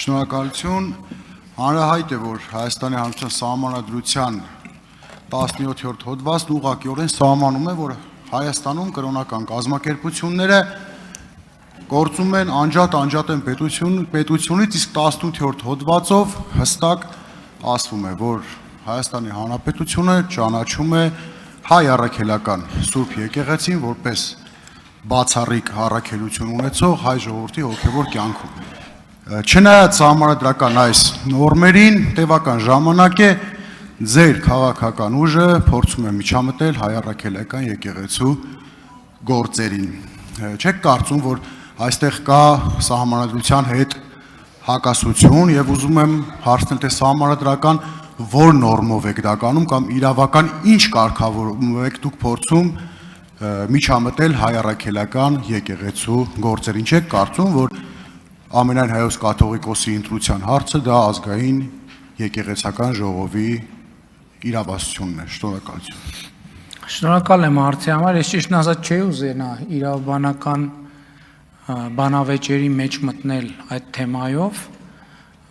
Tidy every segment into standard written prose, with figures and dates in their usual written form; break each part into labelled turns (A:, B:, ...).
A: Շնորհակալություն, հանրահայտ է, որ Հայաստանի Հանրապետության Սահմանադրության 17-րդ հոդվածն ուղղակիորեն սահմանում է, որ Հայաստանում կրոնական կազմակերպությունները գործում են անջատ են պետությունից, իսկ 18-րդ հոդվածով հստակ ասվում է, որ Հայաստանի Հանրապետությունը ճանաչում է հայ առաքելական Սուրբ Եկեղեցին որպես բացառիկ առաքելություն ունեցող հայ ժողովրդի հոգևոր կյանքում։ Չնայած սահմանադրական այս նորմերին, տևական ժամանակ է ձեր քաղաքական ուժը փորձում է միջամտել հայ առաքելական եկեղեցու գործերին։ Չեք կարծում, որ այստեղ կա սահմանադրության հետ հակասություն եւ ուզում եմ հարցնել, թե սահմանադրական որ նորմով եք դա կանում կամ իրավական ինչ կարգավորում եք դուք փորձում միջամտել հայ առաքելական եկեղեցու գործերին։ Չեք կարծում, որ ամենայն հայոց կաթողիկոսի ընտրության հարցը դա ազգային եկեղեցական ժողովի իրավասությունն է։ Շնորհակալություն։
B: Շնորհակալ եմ հարցի համար, ես ճիշտն ասած չէի ուզենա իրավաբանական բանավեճերի մեջ մտնել այդ թեմայով,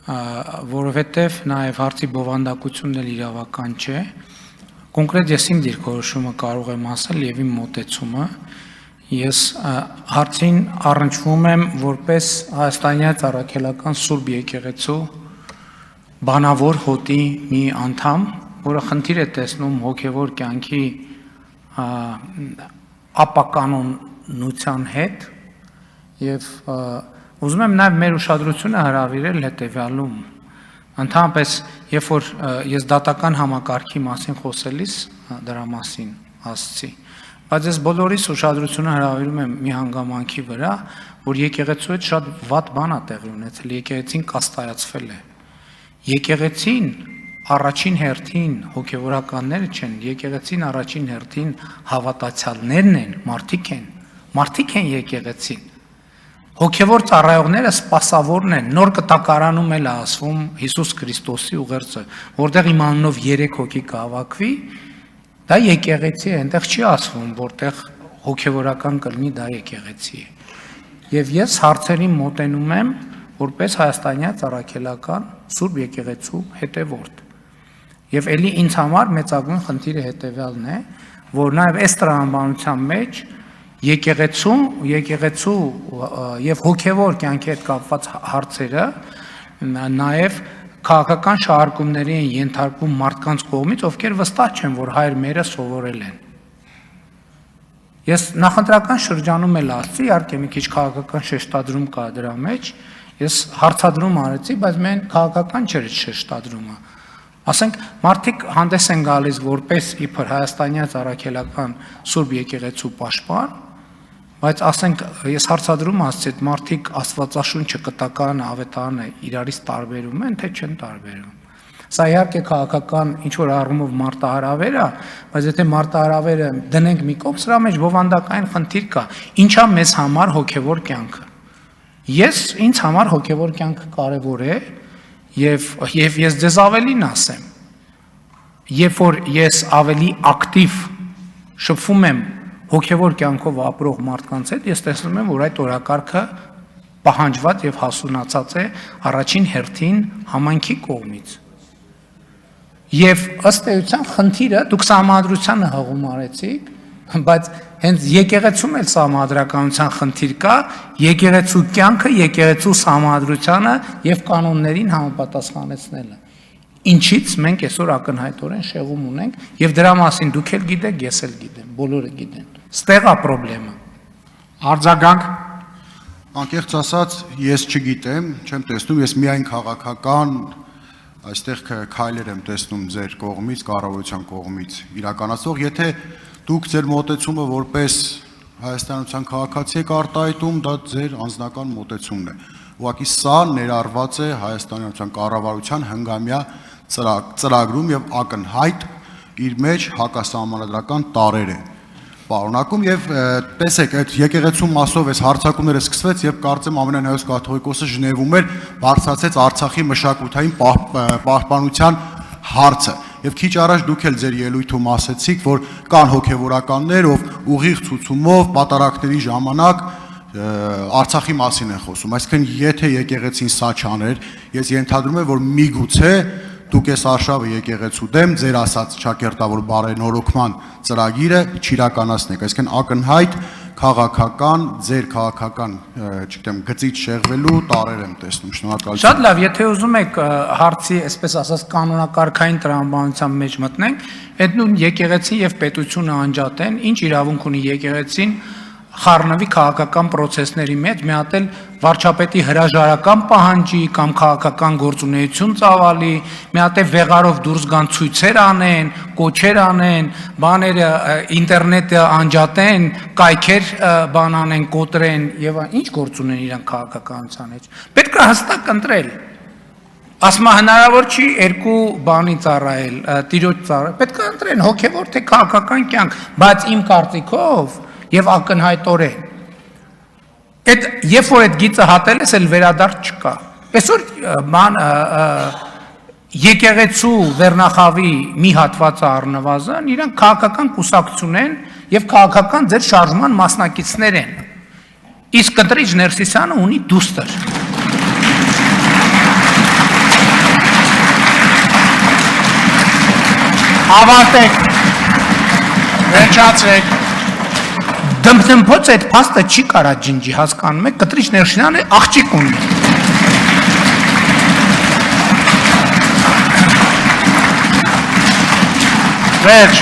B: որովհետև նաև հարցի բովանդակությունն էլ իրավական չէ։ Կոնկրետ ես իմ դիրքորոշումը կարող եմ ասել եւ իմ մոտեցումը։ Ես հարցին առնչվում եմ որպես հայաստանյան առաքելական Սուրբ Եկեղեցու բանավոր հոտի մի անդամ, որը խնդիր է տեսնում հոգևոր կյանքի ապականոնության հետ եւ ուզում եմ նաև մեր ուշադրությունը հրավիրել հետեւյալում։ Ընդհանրապես, երբ որ ես դատական համակարգի մասին խոսելիս դրա մասին ասացի, բայց ես բոլորիս ուշադրությունը հրավիրում եմ մի հանգամանքի վրա, որ եկեղեցու հետ շատ վատ բան է տեղի ունեցել, եկեղեցին կաստայացվել է։ Եկեղեցին առաջին հերթին հոգևորականները չեն, եկեղեցին առաջին հերթին հավատացյալներն են, մարդիկ են եկեղեցին։ Հոգևոր ծառայողները սպասավորն են, նոր կտակարանում էլ ասվում Հիսուս Քրիստոսի ուղերձը, որտեղ իմ անունով 3 հոգի կհավաքվի, դա եկեղեցի է, այնտեղ չի ասվում, որտեղ հոգևորական կլինի դա եկեղեցի է։ Եվ ես հարցերին մոտենում եմ որպես հայաստանյան առաքելական Սուրբ Եկեղեցու հետևորդ։ Եւ ելի ինձ համար մեծագույն խնդիրը հետեւյալն է, որ նաեւ այս տրամաբանության մեջ եկեղեցու եւ հոգևոր կյանքի հետ կապված հարցերը նաեւ քաղաքական շահարկումների են ենթարկվում մարդկանց կողմից, ովքեր վստահ չեն, որ հայր մերը սովորել են։ Ես նախընտրական շրջանում էլ ասացի, իհարկե մի քիչ քաղաքական շեշտադրում կա դրա մեջ, ես հարցադրում արեցի, բայց մեն քաղաքական չէր շեշտադրումը։ Ասենք մարդիկ հանդես են գալիս որպես իբր հայաստանյան առաքելական Սուրբ Եկեղեցու պաշտպան, բայց ասենք ես հարցադրում ասացի, այդ մարդիկ Աստվածաշունչը կտականը, ավետարանը իրարից տարբերում են, թե չեն տարբերում։ Սա իհարկե քաղաքական ինչ որ առումով մարտահրավեր է, բայց եթե մարտահրավերը դնենք մի կողմ, սրա մեջ բովանդակային խնդիր կա։ Ինչա մեզ համար հոգևոր կյանքը։ Ինձ համար հոգևոր կյանքը կարևոր է եւ ես ձեզ ավելին ասեմ։ Երբ որ ես ավելի ակտիվ շփվում եմ հոգևոր կյանքով ապրող մարդկանց հետ, ես տեսնում եմ, որ այդ օրակարգը պահանջված եւ հասունացած է առաջին հերթին համայնքի կողմից։ Եվ ըստ էության խնդիրը դուք սահմանադրությանը հղում արեցիք, բայց հենց եկեղեցում էլ սահմանադրականության խնդիր կա, եկեղեցու կյանքը, եկեղեցու սահմանադրությանը եւ կանոններին համապատասխանեցնելը։ Ինչից մենք այսօր ակնհայտորեն շեղում ունենք եւ դրա մասին դուք էլ գիտեք, ես էլ գիտեմ, բոլորը գիտեն։ Ստեղ է խնդրեմը։
A: Արձագանք անկեղծ ասած ես չգիտեմ, չեմ տեսնում, ես միայն քաղաքական այստեղ քայլեր եմ տեսնում ձեր կողմից, կառավարության կողմից իրականացող, եթե դուք ձեր մոտեցումը որպես հայաստանյան քաղաքացի եք արտահայտում, դա ձեր անձնական մոտեցումն է։ Ուղղակի սա ներառված է հայաստանյան կառավարության հնգամյա ծրագրում եւ ակնհայտ իր մեջ հակասահմանադրական տարեր է պարունակում եւ տեսեք այդ եկեղեցու մասով այս հարցակումները սկսվեց եւ կարծեմ ամենայն հայոց կաթողիկոսը Ժնևում էր բարձրացեց Արցախի մշակութային պահպանության հարցը եւ քիչ առաջ դուք էլ ձեր ելույթում ասեցիք, որ կան հոգեվորականներ, ով ուղիղ ցուցումով պատարակների ժամանակ Արցախի մասին են խոսում, այսինքն եթե եկեղեցին սա չաներ, ես ենթադրում եմ, որ միգուցե դուք այս արշավը եկեղեցու դեմ ձեր ասած ճակերտավոր բարենորոգման ծրագիրը չիրականացնեք, այսինքն ակնհայտ քաղաքական, ձեր քաղաքական, չգիտեմ, գծից շեղվելու տարեր եմ տեսնում, շնորհակալություն։
B: Շատ լավ, եթե ուզում եք հարցի, այսպես ասած, կանոնակարգային տրամաբանության մեջ մտնենք, այդ նույն եկեղեցին եւ պետությունը անջատեն, ինչ իրավունք ունի եկեղեցին խառնվի քաղաքական process-ների մեջ, մի հատ էլ վարչապետի հրաժարական պահանջի կամ քաղաքական գործունեություն ծավալի, մի հատ էլ վեղարով դուրս գան ցույցեր անեն, կոչեր անեն, բաները ինտերնետը անջատեն, կայքեր բան անեն, կոտրեն եւ ինչ գործ ունեն իրենք քաղաքականության մեջ։ Պետք է հստակ ընտրել։ Ասма հնարավոր չի երկու բանի ծառայել, տիրոջ ծառայել։ Պետք է ընտրեն հոգեվոր թե քաղաքական կյանք, բայց իմ կարծիքով եւ ակնհայտորեն այդ երբ որ այդ գիծը հատել ես էլ վերադարձ չկա այսօր եկեղեցու վերնախավի մի հատվածը առնվազն իրանք քաղաքական կուսակցություն են եւ քաղաքական ձեր շարժման մասնակիցներ են իսկ Կտրիչ Ներսիսյանը ունի դուստր
C: ավարտեք վերջացրեք
B: Դմփոց այդ փաստը չի կարա ջնջի, հասկանում եք, Կտրիչ Ներսիսյանը աղջիկ ունի։
C: վերջ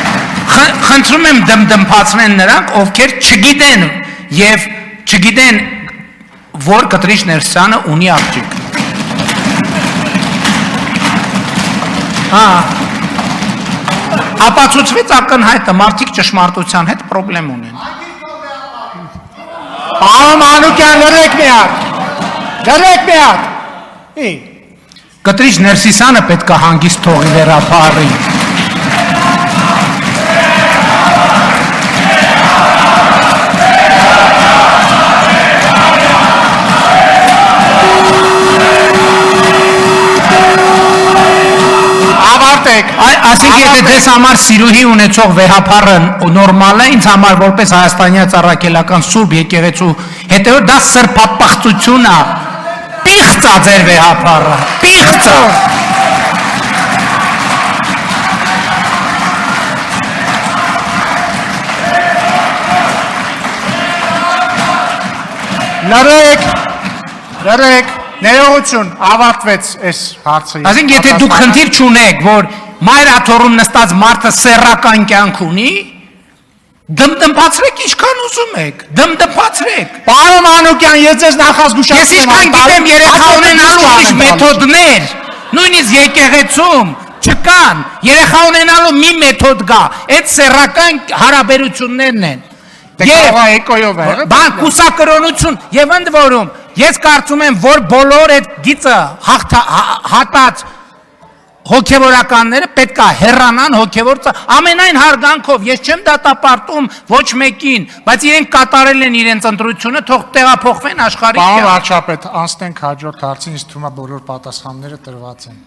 B: Խնդրում եմ դմփացնեն նրանք, ովքեր չգիտեն եւ չգիտեն, որ Կտրիչ Ներսիսյանը ունի աղջիկ։ Ապացուցվեց ակնհայտը, մարդիկ ճշմարտության հետ խնդրեմ ունեն։
C: Պարոն Մանուկյան, լրեք մի հատ։
B: Կտրիչ Ներսիսյանը պետք է հանգիստ թողի վերապահի։
C: Ավարտեք։
B: Այսինքն եթե դες համար սիրուհի ունեցող վեհապարը նորմալ է, ինձ համար որպես հայաստանյան ծառայական սուրբ եկեղեցու հետեւոր դա սրբապղծություն է։ Պիղծ է ձեր վեհապարը, պիղծ է։
C: Լրեք, ներողություն, ավարտվեց այս հարցը։
B: Այսինքն եթե դուք խնդիր չունեք, որ մայրաթոռում նստած մարդը սեռական կյանք ունի, դմդմփացրեք ինչքան ուզում եք, դմդմփացրեք։
C: Պարոն Մանուկյան, ես ձեզ նախազգուշացնում
B: Ես ինչքան գիտեմ երեխա ունենալու ուրիշ մեթոդներ, նույնիսկ եկեղեցում չկան, երեխա ունենալու մի մեթոդ կա, այդ սեռական հարաբերություններն են։
C: Եվ
B: բան կուսակրոնություն եւ ընդ որում ես կարծում եմ որ բոլոր այդ գիծը հատած հոգևորականները պետք է հեռանան հոգևոր ամենայն հարգանքով ես չեմ դատապարտում ոչ մեկին բայց իրենք կատարել են իրենց ընտրությունը թող տեղափոխվեն աշխարհի
C: Պարոն վարչապետ անցնենք հաջորդ հարցին ինձ թվում է բոլոր պատասխանները տրված են